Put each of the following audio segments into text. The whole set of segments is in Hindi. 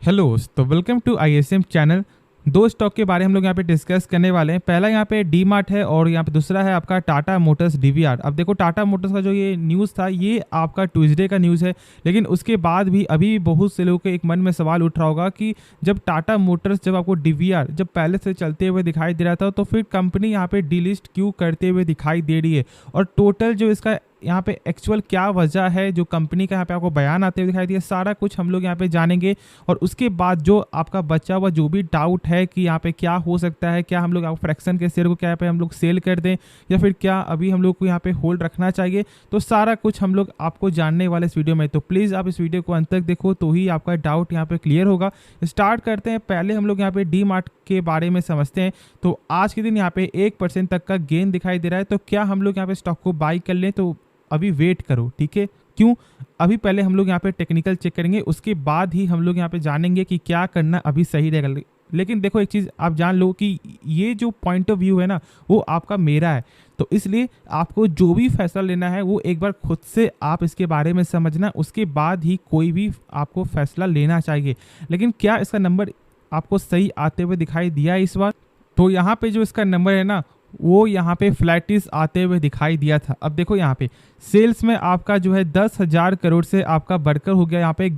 हेलो तो वेलकम टू आईएसएम चैनल। दो स्टॉक के बारे में हम लोग यहाँ पे डिस्कस करने वाले हैं। पहला यहाँ पे डी मार्ट है और यहाँ पे दूसरा है आपका टाटा मोटर्स डीवीआर। अब देखो टाटा मोटर्स का जो ये न्यूज़ था ये आपका ट्यूसडे का न्यूज़ है, लेकिन उसके बाद भी अभी बहुत से लोगों के एक मन में सवाल उठ रहा होगा कि जब टाटा मोटर्स जब आपको डीवीआर जब पहले से चलते हुए दिखाई दे रहा था तो फिर कंपनी यहाँ पे डीलिस्ट क्यों करते हुए दिखाई दे रही है, और टोटल जो इसका यहाँ पे एक्चुअल क्या वजह है जो कंपनी का यहाँ पे आपको बयान आते हुए दिखाई दिया, सारा कुछ हम लोग यहाँ पे जानेंगे। और उसके बाद जो आपका बचा हुआ जो भी डाउट है कि यहाँ पे क्या हो सकता है, क्या हम लोग आपको फ्रैक्शन के शेयर को क्या यहाँ पे हम लोग सेल कर दें या फिर क्या अभी हम लोग को यहाँ पे होल्ड रखना चाहिए, तो सारा कुछ हम लोग आपको जानने वाले इस वीडियो में। तो प्लीज़ आप इस वीडियो को अंत तक देखो तो ही आपका डाउट यहाँ पे क्लियर होगा। स्टार्ट करते हैं। पहले हम लोग यहाँ पे डी मार्ट के बारे में समझते हैं। तो आज के दिन यहाँ पे 1% तक का गेन दिखाई दे रहा है, तो क्या हम लोग यहाँ पे स्टॉक को बाई कर लें? तो अभी वेट करो, ठीक है। क्यों? अभी पहले हम लोग यहाँ पे टेक्निकल चेक करेंगे, उसके बाद ही हम लोग यहाँ पे जानेंगे कि क्या करना अभी सही रहेगा। लेकिन देखो एक चीज़ आप जान लो कि ये जो पॉइंट ऑफ व्यू है ना वो आपका मेरा है, तो इसलिए आपको जो भी फैसला लेना है वो एक बार खुद से आप इसके बारे में समझना, उसके बाद ही कोई भी आपको फैसला लेना चाहिए। लेकिन क्या इसका नंबर आपको सही आते हुए दिखाई दिया इस बार? तो यहाँ पे जो इसका नंबर है ना वो यहाँ पे फ्लैटिस आते हुए दिखाई दिया था। अब देखो यहाँ पे सेल्स में आपका जो है 10,000 करोड़ से आपका बढ़कर हो गया यहाँ पे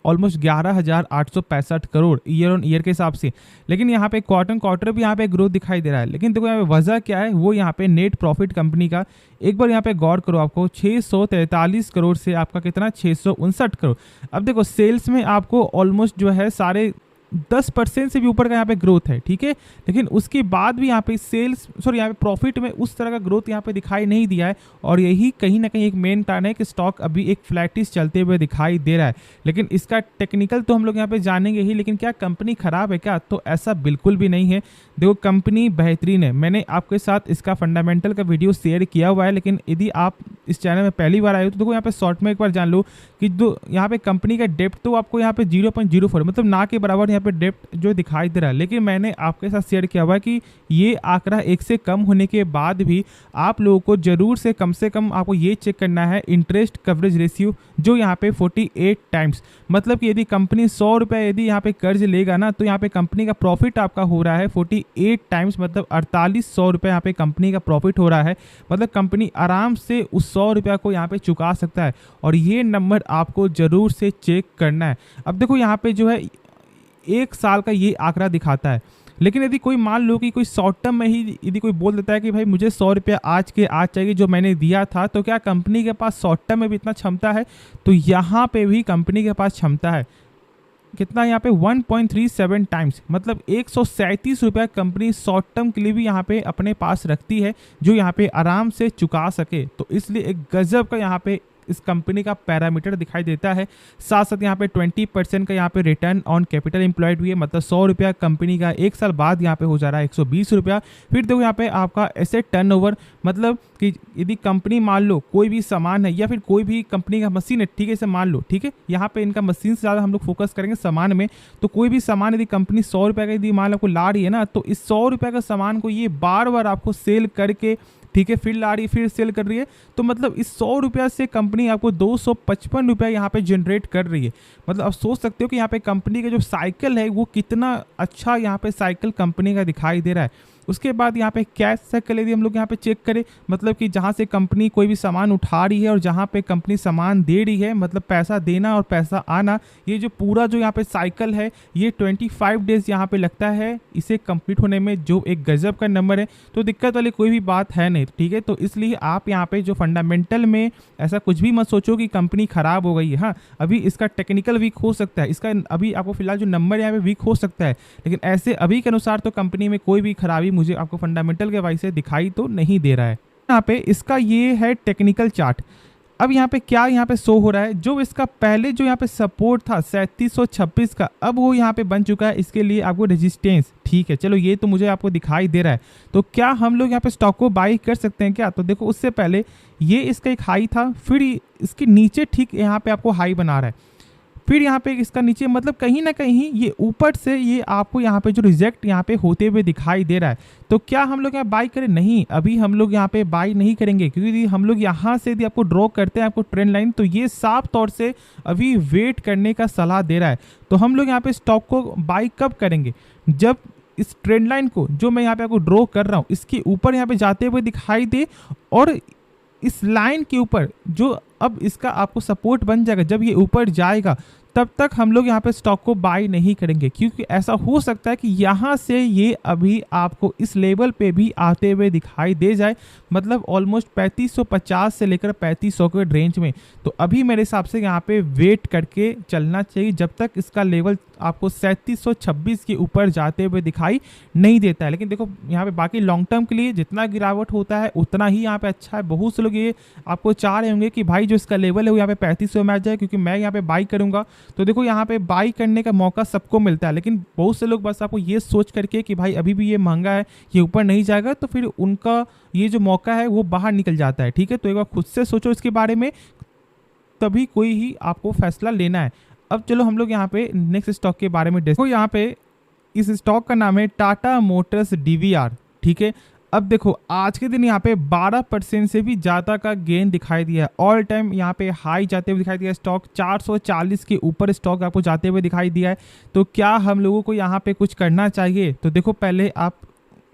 almost 11,865 crore year on year के हिसाब से। लेकिन यहाँ पे क्वार्टर भी यहाँ पे ग्रोथ दिखाई दे रहा है। लेकिन देखो यहाँ पे वजह क्या है, वो यहाँ पे नेट प्रॉफिट कंपनी का एक बार यहाँ पे गौर करो, आपको 643 करोड़ से आपका कितना 659 करोड़। अब देखो सेल्स में आपको ऑलमोस्ट जो है सारे 10% से भी ऊपर का यहाँ पे ग्रोथ है, ठीक है। लेकिन उसके बाद भी यहाँ पे यहाँ पे प्रॉफिट में उस तरह का ग्रोथ यहाँ पे दिखाई नहीं दिया है, और यही कहीं ना कहीं एक मेन कारण है कि स्टॉक अभी एक फ्लैटिश चलते हुए दिखाई दे रहा है। लेकिन इसका टेक्निकल तो हम लोग यहाँ पे जानेंगे ही, लेकिन क्या कंपनी खराब है क्या? तो ऐसा बिल्कुल भी नहीं है। देखो कंपनी बेहतरीन है, मैंने आपके साथ इसका फंडामेंटल का वीडियो शेयर किया हुआ है। लेकिन यदि आप इस चैनल में पहली बार आए हो तो देखो यहाँ पे शॉर्ट में एक बार जान लो कि जो यहाँ पे कंपनी का डेप्थ तो आपको यहाँ पे 0.04 मतलब ना के बराबर यहाँ पे डेप्थ जो दिखाई दे रहा है। लेकिन मैंने आपके साथ शेयर किया हुआ है कि ये आंकड़ा 1 से कम होने के बाद भी आप लोगों को जरूर से कम आपको ये चेक करना है इंटरेस्ट कवरेज रेशियो, जो यहाँ पे 48 टाइम्स। मतलब कि यदि कंपनी 100 रुपये यदि यहाँ पे कर्ज लेगा ना तो यहाँ पे कंपनी का प्रॉफिट आपका हो रहा है 48 टाइम्स, मतलब 4800 रुपये यहाँ पे कंपनी का प्रॉफिट हो रहा है। मतलब कंपनी आराम से उस 100 रुपये को यहाँ पे चुका सकता है, और ये नंबर आपको जरूर से चेक करना है। अब देखो यहाँ पे जो है 1 साल का ये आंकड़ा दिखाता है। लेकिन यदि कोई मान लो कि कोई शॉर्ट टर्म में ही यदि कोई बोल देता है कि भाई मुझे 100 रुपया आज के आज चाहिए जो मैंने दिया था, तो क्या कंपनी के पास शॉर्ट टर्म में भी इतना क्षमता है? तो यहाँ पे भी कंपनी के पास क्षमता है। कितना यहाँ पे 1.37 टाइम्स, मतलब 137 रुपया कंपनी शॉर्ट टर्म के लिए भी यहाँ पे अपने पास रखती है, जो यहाँ पे आराम से चुका सके। तो इसलिए एक गजब का यहाँ पे इस कंपनी का पैरामीटर दिखाई देता है। साथ साथ यहाँ पे 20% का यहाँ पे रिटर्न ऑन कैपिटल एम्प्लॉयड हुई है, मतलब 100 रुपया कंपनी का 1 साल बाद यहाँ पे हो जा रहा है 120 रुपया। फिर देखो यहाँ पे आपका एसेट टर्नओवर, मतलब कि यदि कंपनी मान लो कोई भी सामान है या फिर कोई भी कंपनी का मशीन है, ठीक है, इसे मान लो, ठीक है, यहाँ पे इनका मशीन से ज़्यादा हम लोग फोकस करेंगे सामान में। तो कोई भी सामान यदि कंपनी 100 रुपये का यदि मान लो आपको ला रही है ना, तो इस 100 रुपये का सामान को ये बार बार आपको सेल करके, ठीक है, फिर ला रही है, फिर सेल कर रही है। तो मतलब इस 100 रुपया से कंपनी आपको 255 रुपया यहाँ पे जनरेट कर रही है। मतलब आप सोच सकते हो कि यहाँ पे कंपनी का जो साइकिल है वो कितना अच्छा यहाँ पे साइकिल कंपनी का दिखाई दे रहा है। उसके बाद यहाँ पे कैश साइकिल यदि हम लोग यहाँ पे चेक करें, मतलब कि जहाँ से कंपनी कोई भी सामान उठा रही है और जहाँ पे कंपनी सामान दे रही है, मतलब पैसा देना और पैसा आना, ये जो पूरा जो यहाँ पे साइकिल है ये 25 डेज यहाँ पे लगता है इसे कंप्लीट होने में, जो एक गजब का नंबर है। तो दिक्कत वाली कोई भी बात है नहीं, ठीक है। तो इसलिए आप यहाँ पे जो फंडामेंटल में ऐसा कुछ भी मत सोचो कि कंपनी खराब हो गई है। हाँ, अभी इसका टेक्निकल वीक हो सकता है, इसका अभी आपको फिलहाल जो नंबर यहाँ पे वीक हो सकता है, लेकिन ऐसे अभी के अनुसार तो कंपनी में कोई भी खराबी मुझे आपको फंडामेंटल के वाइज से दिखाई तो नहीं दे रहा है। यहाँ पे इसका ये है टेक्निकल चार्ट। अब यहाँ पे क्या यहाँ पे शो हो रहा है, जो इसका पहले जो यहाँ पे सपोर्ट था 3726 का, अब वो यहाँ पे बन चुका है इसके लिए आपको रेजिस्टेंस, ठीक है। चलो ये तो मुझे आपको दिखाई दे रहा है। तो क्या हम लोग यहाँ पे स्टॉक को बाई कर सकते हैं क्या? तो देखो उससे पहले ये इसका एक हाई था, फिर इसके नीचे ठीक यहाँ पे आपको हाई बना रहा है। फिर यहाँ पे इसका नीचे मतलब कहीं ना कहीं ये ऊपर से ये आपको यहाँ पे जो रिजेक्ट यहाँ पे होते हुए दिखाई दे रहा है। तो क्या हम लोग यहाँ बाई करें? नहीं, अभी हम लोग यहाँ पे बाई नहीं करेंगे, क्योंकि यदि हम लोग यहाँ से यदि आपको ड्रॉ करते हैं आपको ट्रेंड लाइन, तो ये साफ तौर से अभी वेट करने का सलाह दे रहा है। तो हम लोग यहाँ पे स्टॉक को बाई कब करेंगे? जब इस ट्रेंड लाइन को जो मैं यहाँ पे आपको ड्रॉ कर रहा हूँ इसके ऊपर यहाँ पे जाते हुए दिखाई दे, और इस लाइन के ऊपर जो अब इसका आपको सपोर्ट बन जाएगा, जब ये ऊपर जाएगा तब तक हम लोग यहाँ पे स्टॉक को बाई नहीं करेंगे, क्योंकि ऐसा हो सकता है कि यहाँ से ये अभी आपको इस लेवल पे भी आते हुए दिखाई दे जाए, मतलब ऑलमोस्ट 3550 से लेकर 3500 के रेंज में। तो अभी मेरे हिसाब से यहाँ पे वेट करके चलना चाहिए जब तक इसका लेवल आपको 3726 के ऊपर जाते हुए दिखाई नहीं देता है। लेकिन देखो यहाँ पे बाकी लॉन्ग टर्म के लिए जितना गिरावट होता है उतना ही यहाँ पे अच्छा है। बहुत से लोग ये आपको चाह रहे होंगे कि भाई जो इसका लेवल है वो यहाँ पे 3500 में आ जाए, क्योंकि मैं यहाँ पे बाई करूंगा। तो देखो यहाँ पे बाई करने का मौका सबको मिलता है, लेकिन बहुत से लोग बस आपको ये सोच करके कि भाई अभी भी ये महंगा है, ये ऊपर नहीं जाएगा, तो फिर उनका ये जो मौका है वो बाहर निकल जाता है। ठीक है, तो एक बार खुद से सोचो इसके बारे में, तभी कोई ही आपको फैसला लेना है। अब चलो हम लोग यहाँ पे नेक्स्ट स्टॉक के बारे में देखो। यहाँ पे इस स्टॉक का नाम है टाटा मोटर्स डीवीआर। ठीक है, अब देखो आज के दिन यहाँ पे 12% से भी ज़्यादा का गेन दिखाई दिया है। ऑल टाइम यहाँ पे हाई जाते हुए दिखाई दिया है। स्टॉक 440 के ऊपर स्टॉक आपको जाते हुए दिखाई दिया है। तो क्या हम लोगों को यहाँ पे कुछ करना चाहिए? तो देखो पहले आप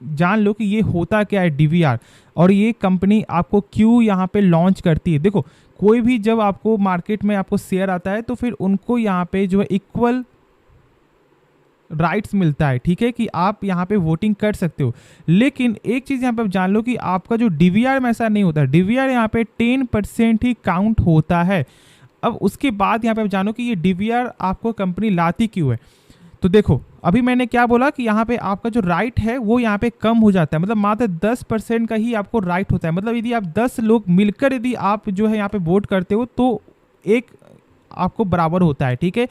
जान लो कि ये होता क्या है डीवीआर, और ये कंपनी आपको क्यों यहाँ पे लॉन्च करती है। देखो कोई भी जब आपको मार्केट में आपको शेयर आता है तो फिर उनको यहाँ पे जो है इक्वल राइट्स मिलता है। ठीक है, कि आप यहाँ पे वोटिंग कर सकते हो। लेकिन एक चीज़ यहाँ पे आप जान लो कि आपका जो डीवीआर में ऐसा नहीं होता। डीवीआर यहाँ पे 10% ही काउंट होता है। अब उसके बाद यहाँ पे आप जानो कि ये डीवीआर आपको कंपनी लाती क्यों है। तो देखो अभी मैंने क्या बोला कि यहाँ पे आपका जो राइट है वो यहाँ पे कम हो जाता है, मतलब मात्र 10% का ही आपको राइट होता है। मतलब यदि आप 10 लोग मिलकर यदि आप जो है यहाँ पे वोट करते हो तो एक आपको बराबर होता है। ठीक है,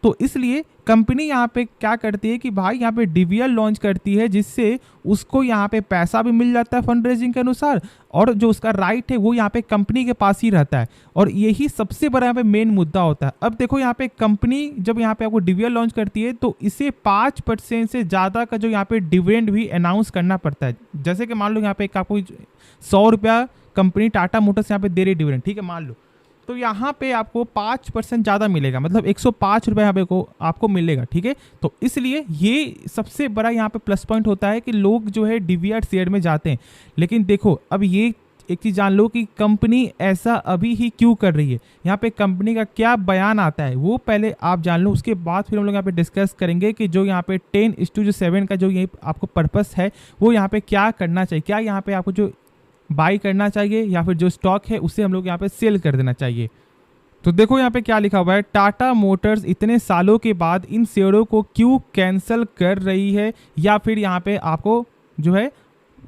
तो इसलिए कंपनी यहाँ पे क्या करती है कि भाई यहाँ पे डीवीआर लॉन्च करती है, जिससे उसको यहाँ पे पैसा भी मिल जाता है फंड रेजिंग के अनुसार, और जो उसका राइट है वो यहाँ पे कंपनी के पास ही रहता है। और यही सबसे बड़ा यहाँ पे मेन मुद्दा होता है। अब देखो यहाँ पे कंपनी जब यहाँ पे आपको डीवीआर लॉन्च करती है तो इसे 5% से ज़्यादा का जो यहाँ पे डिविडेंड भी अनाउंस करना पड़ता है। जैसे कि मान लो यहाँ पे आपको 100 रुपया कंपनी टाटा मोटर्स यहाँ पे दे रही डिविडेंड, ठीक है मान लो, तो यहाँ पे आपको 5% ज़्यादा मिलेगा, मतलब 105 रुपये यहाँ पे को आपको मिलेगा। ठीक है, तो इसलिए ये सबसे बड़ा यहाँ पे प्लस पॉइंट होता है कि लोग जो है डीवीआर शेयर में जाते हैं। लेकिन देखो अब ये एक चीज़ जान लो कि कंपनी ऐसा अभी ही क्यों कर रही है। यहाँ पे कंपनी का क्या बयान आता है वो पहले आप जान लो, उसके बाद फिर हम लोग यहाँ पे डिस्कस करेंगे कि जो यहाँ पे 10:7 का जो ये आपको पर्पस है वो यहाँ पे क्या करना चाहिए। क्या यहाँ पे आपको जो बाई करना चाहिए या फिर जो स्टॉक है उसे हम लोग यहाँ पे सेल कर देना चाहिए। तो देखो यहाँ पे क्या लिखा हुआ है, टाटा मोटर्स इतने सालों के बाद इन शेयरों को क्यों कैंसिल कर रही है या फिर यहाँ पे आपको जो है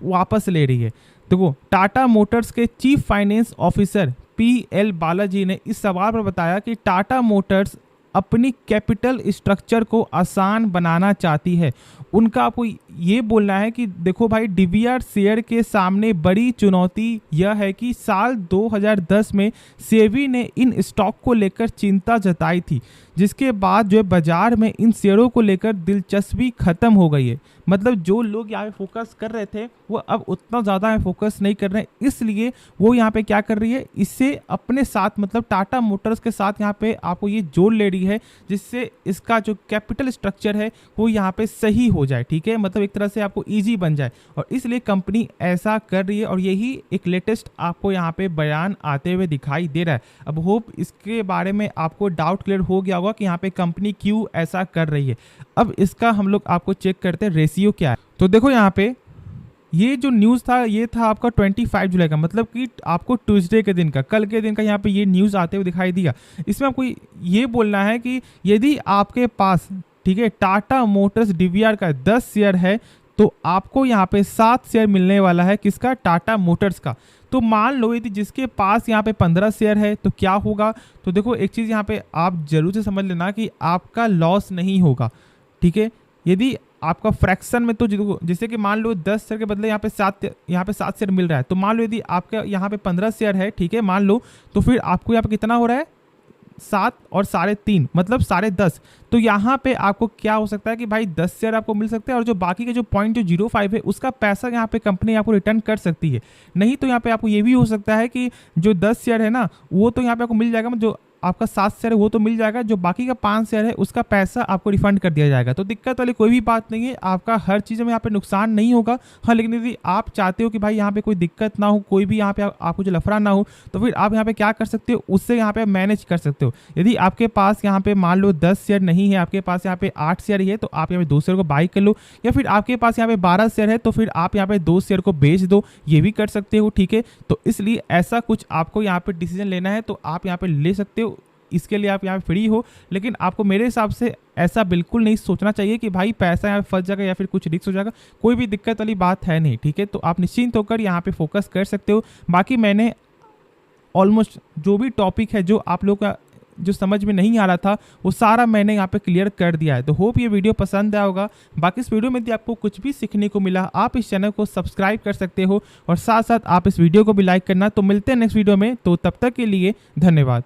वापस ले रही है। देखो टाटा मोटर्स के chief finance officer PL Balaji ने इस सवाल पर बताया कि टाटा मोटर्स अपनी कैपिटल स्ट्रक्चर को आसान बनाना चाहती है। उनका आपको ये बोलना है कि देखो भाई डीवीआर शेयर के सामने बड़ी चुनौती यह है कि साल 2010 में सेबी ने इन स्टॉक को लेकर चिंता जताई थी, जिसके बाद जो है बाजार में इन शेयरों को लेकर दिलचस्पी खत्म हो गई है। मतलब जो लोग यहाँ पे फोकस कर रहे थे वो अब उतना ज़्यादा फोकस नहीं कर रहे हैं, इसलिए वो यहाँ पे क्या कर रही है, इससे अपने साथ मतलब टाटा मोटर्स के साथ यहाँ पे आपको ये जोड़ ले रही है, जिससे इसका जो कैपिटल स्ट्रक्चर है वो यहाँ पे सही हो जाए। ठीक है, मतलब एक तरह से आपको ईजी बन जाए, और इसलिए कंपनी ऐसा कर रही है। और यही एक लेटेस्ट आपको यहाँ पे बयान आते हुए दिखाई दे रहा है। अब होप इसके बारे में आपको डाउट क्लियर हो गया होगा कि यहाँ पे कंपनी क्यों ऐसा कर रही है। अब इसका हम लोग आपको चेक करते हैं रेशियो क्या है। तो देखो यहाँ पे ये जो न्यूज़ था ये था आपका 25 जुलाई का, मतलब कि आपको ट्यूसडे के दिन का, कल के दिन का यहाँ पे ये न्यूज़ आते हुए दिखाई दिया। इसमें आपको ये बोलना है कि यदि आपके पास ठीक है टाटा मोटर्स डीवीआर का 10 शेयर है तो आपको यहाँ पे 7 शेयर मिलने वाला है, किसका, टाटा मोटर्स का। तो मान लो यदि जिसके पास यहाँ पे 15 शेयर है तो क्या होगा। तो देखो एक चीज़ यहाँ पे आप जरूर से समझ लेना कि आपका लॉस नहीं होगा। ठीक है, यदि आपका फ्रैक्शन में तो जैसे कि मान लो 10 शेयर के बदले यहाँ पे 7 शेयर मिल रहा है, तो मान लो यदि आपका यहाँ पे 15 शेयर है, ठीक है मान लो, तो फिर आपको यहाँ पे कितना हो रहा है, 7 और 3.5 मतलब 10.5। तो यहाँ पे आपको क्या हो सकता है कि भाई 10 शेयर आपको मिल सकते हैं और जो बाकी के जो 0.05 है उसका पैसा यहाँ पे कंपनी आपको रिटर्न कर सकती है। नहीं तो यहाँ पे आपको ये भी हो सकता है कि जो 10 शेयर है ना वो तो यहाँ पे आपको मिल जाएगा, जो आपका 7 शेयर है वो तो मिल जाएगा, जो बाकी का 5 शेयर है उसका पैसा आपको रिफंड कर दिया जाएगा। तो दिक्कत वाली कोई भी बात नहीं है, आपका हर चीज़ में यहाँ पे नुकसान नहीं होगा। हाँ, लेकिन यदि आप चाहते हो कि भाई यहाँ पे कोई दिक्कत ना हो, कोई भी यहाँ पे आपको जो लफड़ा ना हो, तो फिर आप यहाँ पे क्या कर सकते हो, उससे यहाँ पे मैनेज कर सकते हो। यदि आपके पास यहाँ पे मान लो 10 शेयर नहीं है, आपके पास यहाँ पे 8 शेयर ही है, तो आप यहाँ पे 2 शेयर को बाई कर लो, या फिर आपके पास यहाँ पे 12 शेयर है तो फिर आप यहाँ पे 2 शेयर को बेच दो, ये भी कर सकते हो। ठीक है, तो इसलिए ऐसा कुछ आपको यहाँ पे डिसीजन लेना है तो आप यहाँ पे ले सकते हो, इसके लिए आप यहाँ पे फ्री हो। लेकिन आपको मेरे हिसाब से ऐसा बिल्कुल नहीं सोचना चाहिए कि भाई पैसा यहाँ फंस जाएगा या फिर कुछ रिस्क हो जाएगा, कोई भी दिक्कत वाली बात है नहीं। ठीक है, तो आप निश्चिंत होकर यहाँ पे फोकस कर सकते हो। बाकी मैंने ऑलमोस्ट जो भी टॉपिक है जो आप लोग का जो समझ में नहीं आ रहा था वो सारा मैंने यहाँ पे क्लियर कर दिया है। तो होप ये वीडियो पसंद आया होगा। बाकी इस वीडियो में यदि आपको कुछ भी सीखने को मिला, आप इस चैनल को सब्सक्राइब कर सकते हो और साथ साथ आप इस वीडियो को भी लाइक करना। तो मिलते हैं नेक्स्ट वीडियो में, तो तब तक के लिए धन्यवाद।